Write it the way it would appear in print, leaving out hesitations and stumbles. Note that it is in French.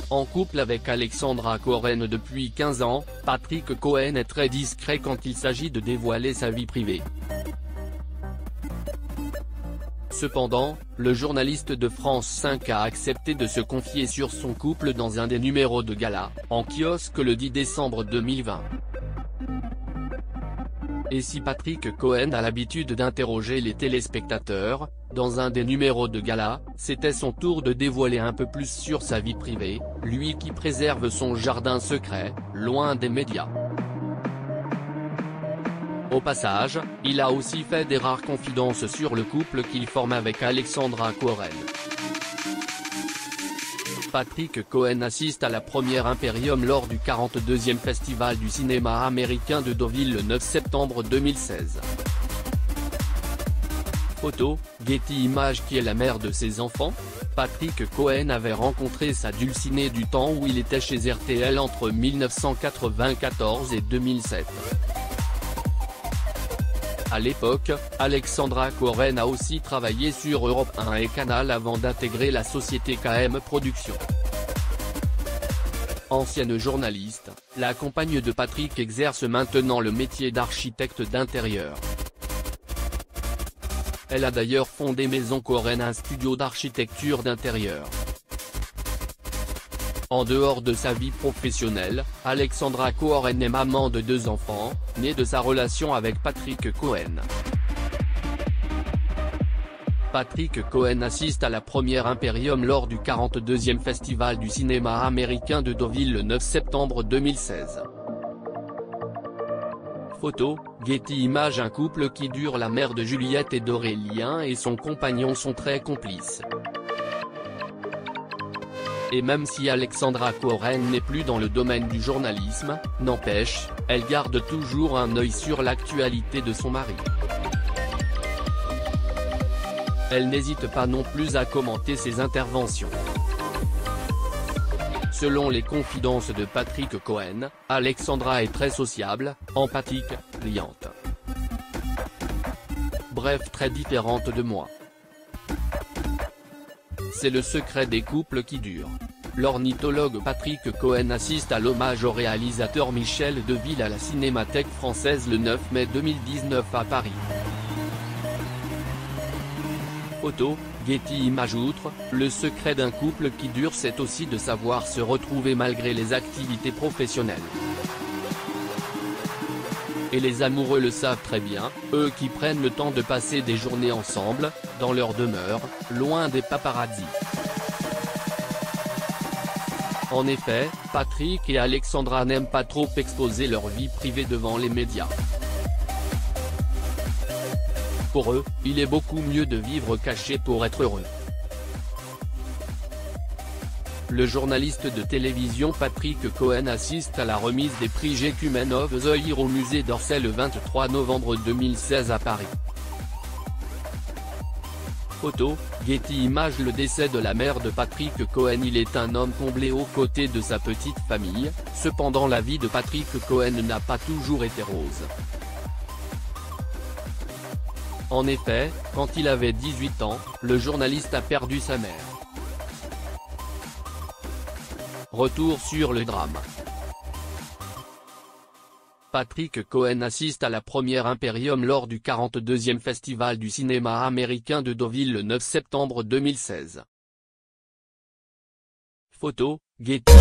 En couple avec Alexandra Cohen depuis 15 ans, Patrick Cohen est très discret quand il s'agit de dévoiler sa vie privée. Cependant, le journaliste de France 5 a accepté de se confier sur son couple dans un des numéros de gala, en kiosque le 10 décembre 2020. Et si Patrick Cohen a l'habitude d'interroger les téléspectateurs, dans un des numéros de gala, c'était son tour de dévoiler un peu plus sur sa vie privée, lui qui préserve son jardin secret, loin des médias. Au passage, il a aussi fait des rares confidences sur le couple qu'il forme avec Alexandra Cohen. Patrick Cohen assiste à la première Imperium lors du 42e Festival du cinéma américain de Deauville le 9 septembre 2016. Photo, Getty Images. Qui est la mère de ses enfants? Patrick Cohen avait rencontré sa dulcinée du temps où il était chez RTL entre 1994 et 2007. À l'époque, Alexandra Cohen a aussi travaillé sur Europe 1 et Canal avant d'intégrer la société KM Productions. Ancienne journaliste, la compagne de Patrick exerce maintenant le métier d'architecte d'intérieur. Elle a d'ailleurs fondé Maison Cohen, un studio d'architecture d'intérieur. En dehors de sa vie professionnelle, Alexandra Cohen est maman de 2 enfants, nés de sa relation avec Patrick Cohen. Patrick Cohen assiste à la première Imperium lors du 42e Festival du cinéma américain de Deauville le 9 septembre 2016. Photo, Getty Images. Un couple qui dure. La mère de Juliette et d'Aurélien et son compagnon sont très complices. Et même si Alexandra Cohen n'est plus dans le domaine du journalisme, n'empêche, elle garde toujours un œil sur l'actualité de son mari. Elle n'hésite pas non plus à commenter ses interventions. Selon les confidences de Patrick Cohen, Alexandra est très sociable, empathique, riante. Bref, très différente de moi. C'est le secret des couples qui durent. L'ornithologue Patrick Cohen assiste à l'hommage au réalisateur Michel Deville à la Cinémathèque française le 9 mai 2019 à Paris. Photo, Getty Images. Outre, le secret d'un couple qui dure, c'est aussi de savoir se retrouver malgré les activités professionnelles. Et les amoureux le savent très bien, eux qui prennent le temps de passer des journées ensemble, dans leur demeure, loin des paparazzis. En effet, Patrick et Alexandra n'aiment pas trop exposer leur vie privée devant les médias. Pour eux, il est beaucoup mieux de vivre caché pour être heureux. Le journaliste de télévision Patrick Cohen assiste à la remise des prix Jekumen of the Year au musée d'Orsay le 23 novembre 2016 à Paris. Photo, Getty Images. Le décès de la mère de Patrick Cohen. Il est un homme comblé aux côtés de sa petite famille, cependant la vie de Patrick Cohen n'a pas toujours été rose. En effet, quand il avait 18 ans, le journaliste a perdu sa mère. Retour sur le drame. Patrick Cohen assiste à la première Imperium lors du 42e Festival du cinéma américain de Deauville le 9 septembre 2016. Photo, Getty.